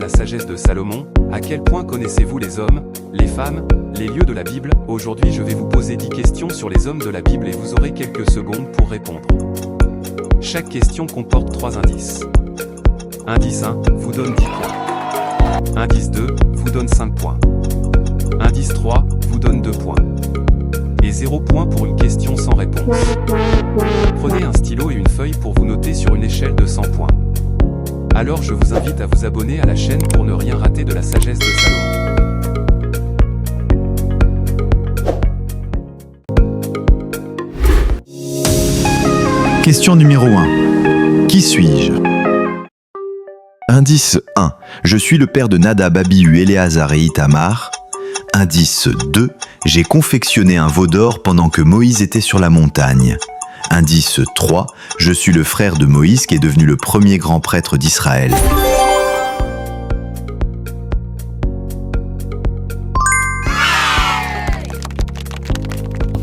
à la sagesse de Salomon. À quel point connaissez-vous les hommes, les femmes, les lieux de la Bible? Aujourd'hui, je vais vous poser 10 questions sur les hommes de la Bible et vous aurez quelques secondes pour répondre. Chaque question comporte 3 indices. Indice 1 vous donne 10 points. Indice 2 vous donne 5 points. Indice 3 vous donne 2 points. Et 0 point pour une question sans réponse. Prenez un stylo et une feuille pour vous noter sur une échelle de 100 points. Alors je vous invite à vous abonner à la chaîne pour ne rien rater de la sagesse de Salomon. Question numéro 1. Qui suis-je? Indice 1. Je suis le père de Nadab, Abihu, Éléazar et Ithamar. Indice 2. J'ai confectionné un veau d'or pendant que Moïse était sur la montagne. Indice 3. Je suis le frère de Moïse qui est devenu le premier grand prêtre d'Israël.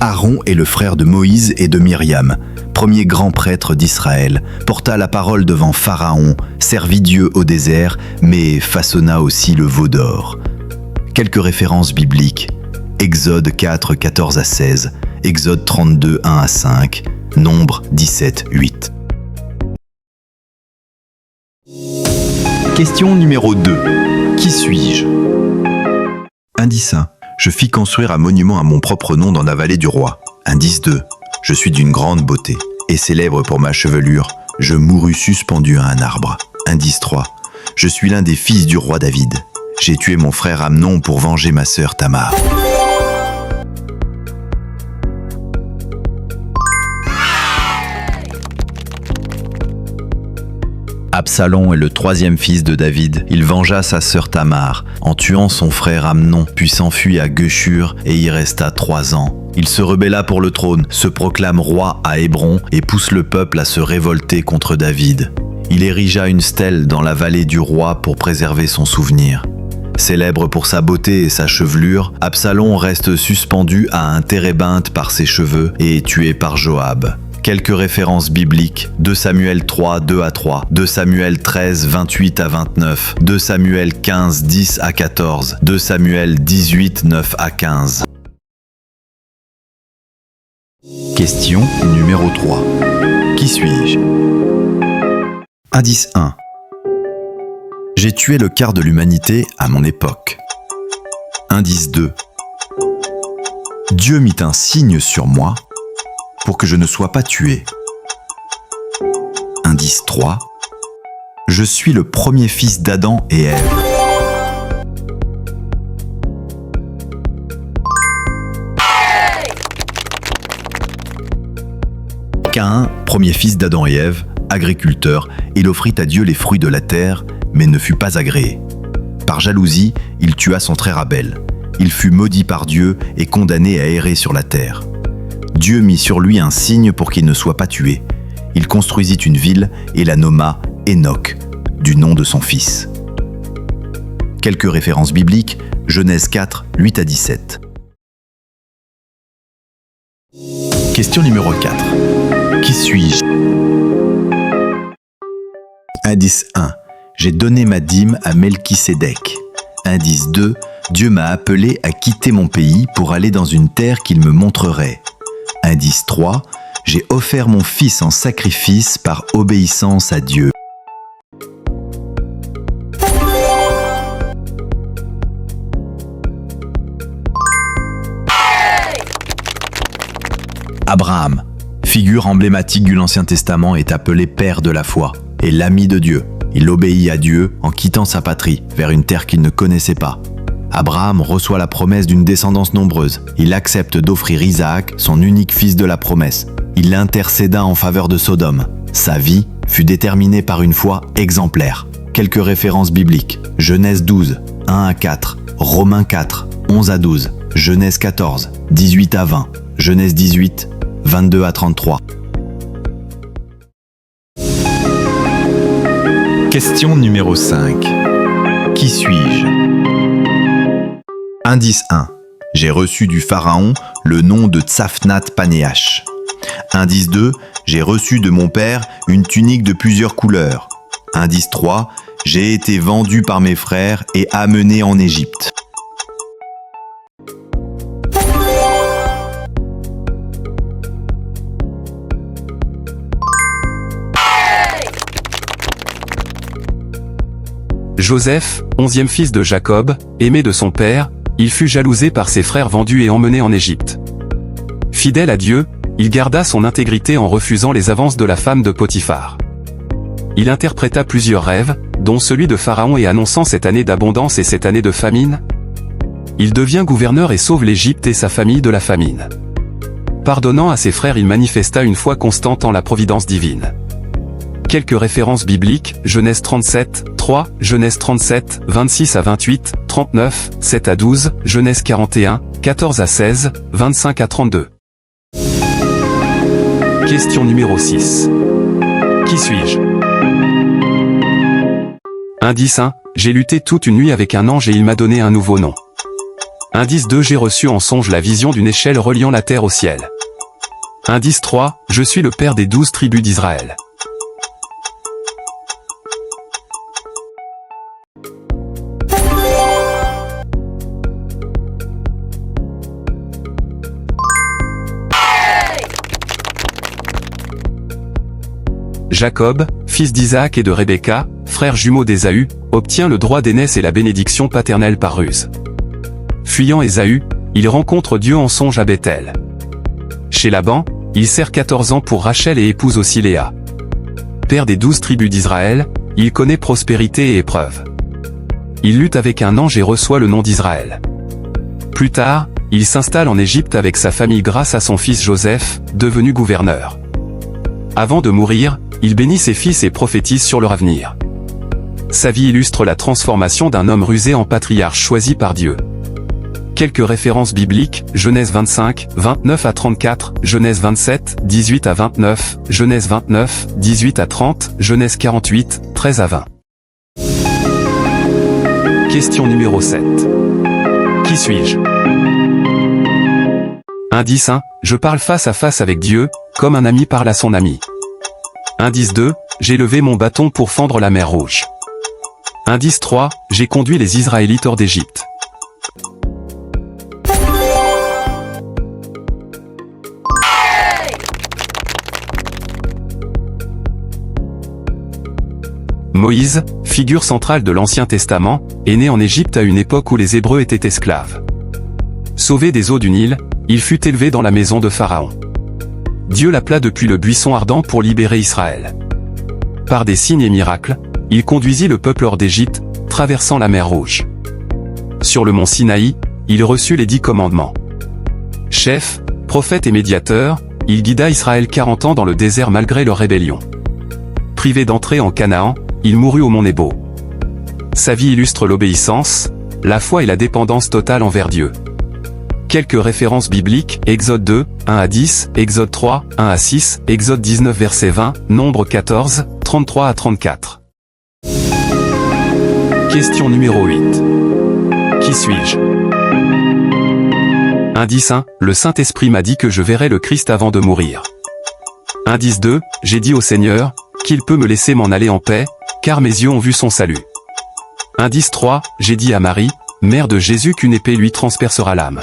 Aaron est le frère de Moïse et de Myriam. Premier grand prêtre d'Israël, porta la parole devant Pharaon, servit Dieu au désert, mais façonna aussi le veau d'or. Quelques références bibliques. Exode 4, 14 à 16, Exode 32, 1 à 5, Nombre 17, 8. Question numéro 2. Qui suis-je? Indice 1. Je fis construire un monument à mon propre nom dans la vallée du roi. Indice 2. Je suis d'une grande beauté et célèbre pour ma chevelure. Je mourus suspendu à un arbre. Indice 3. Je suis l'un des fils du roi David. J'ai tué mon frère Amnon pour venger ma sœur Tamar. Absalom est le troisième fils de David. Il vengea sa sœur Tamar en tuant son frère Amnon, puis s'enfuit à Gueshur et y resta 3 ans. Il se rebella pour le trône, se proclame roi à Hébron et pousse le peuple à se révolter contre David. Il érigea une stèle dans la vallée du roi pour préserver son souvenir. Célèbre pour sa beauté et sa chevelure, Absalom reste suspendu à un térébinthe par ses cheveux et est tué par Joab. Quelques références bibliques. 2 Samuel 3, 2 à 3, 2 Samuel 13, 28 à 29, 2 Samuel 15, 10 à 14, 2 Samuel 18, 9 à 15. Question numéro 3. Qui suis-je? Indice 1. J'ai tué le quart de l'humanité à mon époque. Indice 2. Dieu mit un signe sur moi pour que je ne sois pas tué. Indice 3. Je suis le premier fils d'Adam et Ève. Caïn, premier fils d'Adam et Ève, agriculteur, il offrit à Dieu les fruits de la terre, mais ne fut pas agréé. Par jalousie, il tua son frère Abel. Il fut maudit par Dieu et condamné à errer sur la terre. Dieu mit sur lui un signe pour qu'il ne soit pas tué. Il construisit une ville et la nomma Enoch, du nom de son fils. Quelques références bibliques, Genèse 4, 8 à 17. Question numéro 4. Qui suis-je? Indice 1. J'ai donné ma dîme à Melchisédek. Indice 2. Dieu m'a appelé à quitter mon pays pour aller dans une terre qu'il me montrerait. Indice 3. J'ai offert mon fils en sacrifice par obéissance à Dieu. Abraham, figure emblématique de l'Ancien Testament, est appelé père de la foi et l'ami de Dieu. Il obéit à Dieu en quittant sa patrie vers une terre qu'il ne connaissait pas. Abraham reçoit la promesse d'une descendance nombreuse. Il accepte d'offrir Isaac, son unique fils de la promesse. Il intercéda en faveur de Sodome. Sa vie fut déterminée par une foi exemplaire. Quelques références bibliques. Genèse 12, 1 à 4, Romains 4, 11 à 12, Genèse 14, 18 à 20, Genèse 18, 22 à 33. Question numéro 5. Qui suis-je? Indice 1. J'ai reçu du pharaon le nom de Tsafnat-Panéach. Indice 2. J'ai reçu de mon père une tunique de plusieurs couleurs. Indice 3. J'ai été vendu par mes frères et amené en Égypte. Joseph, 11e fils de Jacob, aimé de son père, il fut jalousé par ses frères vendus et emmené en Égypte. Fidèle à Dieu, il garda son intégrité en refusant les avances de la femme de Potiphar. Il interpréta plusieurs rêves, dont celui de Pharaon et annonçant cette année d'abondance et cette année de famine. Il devient gouverneur et sauve l'Égypte et sa famille de la famine. Pardonnant à ses frères, il manifesta une foi constante en la providence divine. Quelques références bibliques, Genèse 37, 3, Genèse 37, 26 à 28, 39, 7 à 12, Genèse 41, 14 à 16, 25 à 32. Question numéro 6. Qui suis-je? Indice 1. J'ai lutté toute une nuit avec un ange et il m'a donné un nouveau nom. Indice 2. J'ai reçu en songe la vision d'une échelle reliant la terre au ciel. Indice 3. Je suis le père des 12 tribus d'Israël. Jacob, fils d'Isaac et de Rebecca, frère jumeau d'Ésaü, obtient le droit d'aînesse et la bénédiction paternelle par ruse. Fuyant Ésaü, il rencontre Dieu en songe à Bethel. Chez Laban, il sert 14 ans pour Rachel et épouse aussi Léa. Père des 12 tribus d'Israël, il connaît prospérité et épreuve. Il lutte avec un ange et reçoit le nom d'Israël. Plus tard, il s'installe en Égypte avec sa famille grâce à son fils Joseph, devenu gouverneur. Avant de mourir, il bénit ses fils et prophétise sur leur avenir. Sa vie illustre la transformation d'un homme rusé en patriarche choisi par Dieu. Quelques références bibliques, Genèse 25, 29 à 34, Genèse 27, 18 à 29, Genèse 29, 18 à 30, Genèse 48, 13 à 20. Question numéro 7. Qui suis-je? Indice 1. Je parle face à face avec Dieu, comme un ami parle à son ami. Indice 2. J'ai levé mon bâton pour fendre la mer Rouge. Indice 3. J'ai conduit les Israélites hors d'Égypte. Moïse, figure centrale de l'Ancien Testament, est né en Égypte à une époque où les Hébreux étaient esclaves. Sauvé des eaux du Nil, il fut élevé dans la maison de Pharaon. Dieu l'appela depuis le buisson ardent pour libérer Israël. Par des signes et miracles, il conduisit le peuple hors d'Égypte, traversant la mer Rouge. Sur le mont Sinaï, il reçut les 10 commandements. Chef, prophète et médiateur, il guida Israël 40 ans dans le désert malgré leur rébellion. Privé d'entrée en Canaan, il mourut au mont Nebo. Sa vie illustre l'obéissance, la foi et la dépendance totale envers Dieu. Quelques références bibliques, Exode 2, 1 à 10, Exode 3, 1 à 6, Exode 19 verset 20, Nombre 14, 33 à 34. Question numéro 8. Qui suis-je? Indice 1. Le Saint-Esprit m'a dit que je verrais le Christ avant de mourir. Indice 2. J'ai dit au Seigneur, qu'il peut me laisser m'en aller en paix, car mes yeux ont vu son salut. Indice 3. J'ai dit à Marie, mère de Jésus, qu'une épée lui transpercera l'âme.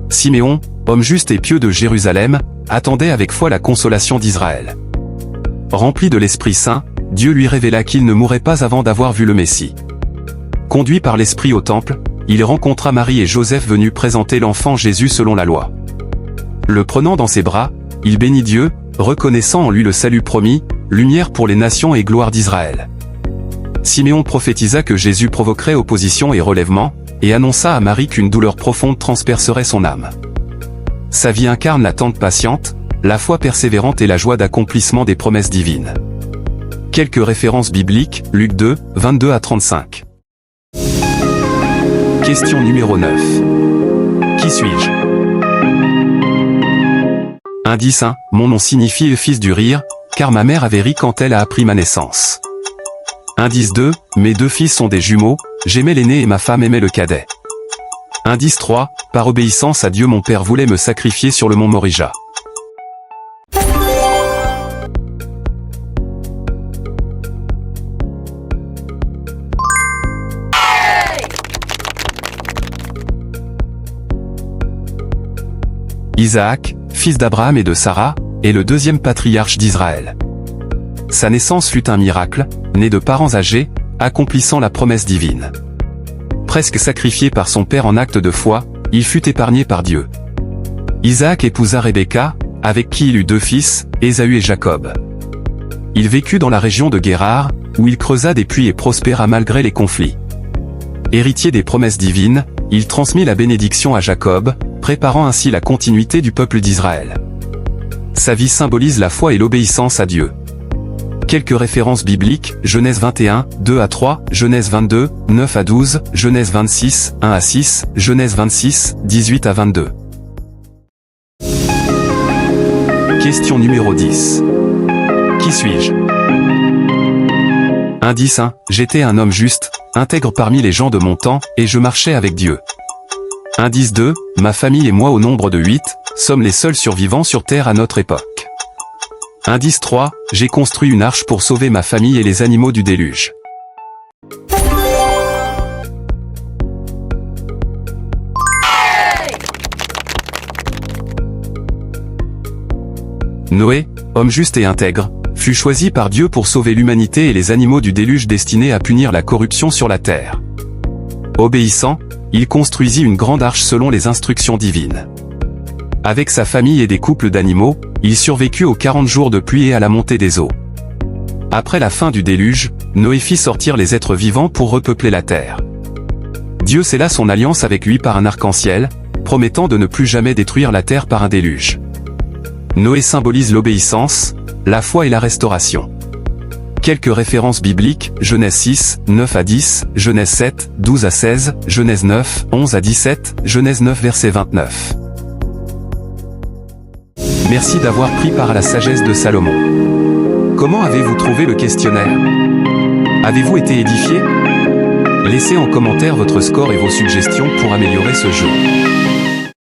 Siméon, homme juste et pieux de Jérusalem, attendait avec foi la consolation d'Israël. Rempli de l'Esprit Saint, Dieu lui révéla qu'il ne mourrait pas avant d'avoir vu le Messie. Conduit par l'Esprit au temple, il rencontra Marie et Joseph venus présenter l'enfant Jésus selon la loi. Le prenant dans ses bras, il bénit Dieu, reconnaissant en lui le salut promis, lumière pour les nations et gloire d'Israël. Siméon prophétisa que Jésus provoquerait opposition et relèvement, et annonça à Marie qu'une douleur profonde transpercerait son âme. Sa vie incarne l'attente patiente, la foi persévérante et la joie d'accomplissement des promesses divines. Quelques références bibliques, Luc 2, 22 à 35. Question numéro 9. Qui suis-je? Indice 1. Mon nom signifie le fils du rire, car ma mère avait ri quand elle a appris ma naissance. Indice 2. Mes 2 fils sont des jumeaux, j'aimais l'aîné et ma femme aimait le cadet. Indice 3, par obéissance à Dieu mon père voulait me sacrifier sur le mont Morija. Isaac, fils d'Abraham et de Sarah, est le deuxième patriarche d'Israël. Sa naissance fut un miracle, né de parents âgés, accomplissant la promesse divine. Presque sacrifié par son père en acte de foi, il fut épargné par Dieu. Isaac épousa Rebecca, avec qui il eut 2 fils, Ésaü et Jacob. Il vécut dans la région de Guérar, où il creusa des puits et prospéra malgré les conflits. Héritier des promesses divines, il transmit la bénédiction à Jacob, préparant ainsi la continuité du peuple d'Israël. Sa vie symbolise la foi et l'obéissance à Dieu. Quelques références bibliques, Genèse 21, 2 à 3, Genèse 22, 9 à 12, Genèse 26, 1 à 6, Genèse 26, 18 à 22. Question numéro 10. Qui suis-je? Indice 1. J'étais un homme juste, intègre parmi les gens de mon temps, et je marchais avec Dieu. Indice 2. Ma famille et moi au nombre de 8, sommes les seuls survivants sur Terre à notre époque. Indice 3. J'ai construit une arche pour sauver ma famille et les animaux du déluge. Noé, homme juste et intègre, fut choisi par Dieu pour sauver l'humanité et les animaux du déluge destinés à punir la corruption sur la terre. Obéissant, il construisit une grande arche selon les instructions divines. Avec sa famille et des couples d'animaux, il survécut aux 40 jours de pluie et à la montée des eaux. Après la fin du déluge, Noé fit sortir les êtres vivants pour repeupler la terre. Dieu scella son alliance avec lui par un arc-en-ciel, promettant de ne plus jamais détruire la terre par un déluge. Noé symbolise l'obéissance, la foi et la restauration. Quelques références bibliques, Genèse 6, 9 à 10, Genèse 7, 12 à 16, Genèse 9, 11 à 17, Genèse 9 verset 29. Merci d'avoir pris part à la sagesse de Salomon. Comment avez-vous trouvé le questionnaire? Avez-vous été édifié? Laissez en commentaire votre score et vos suggestions pour améliorer ce jeu.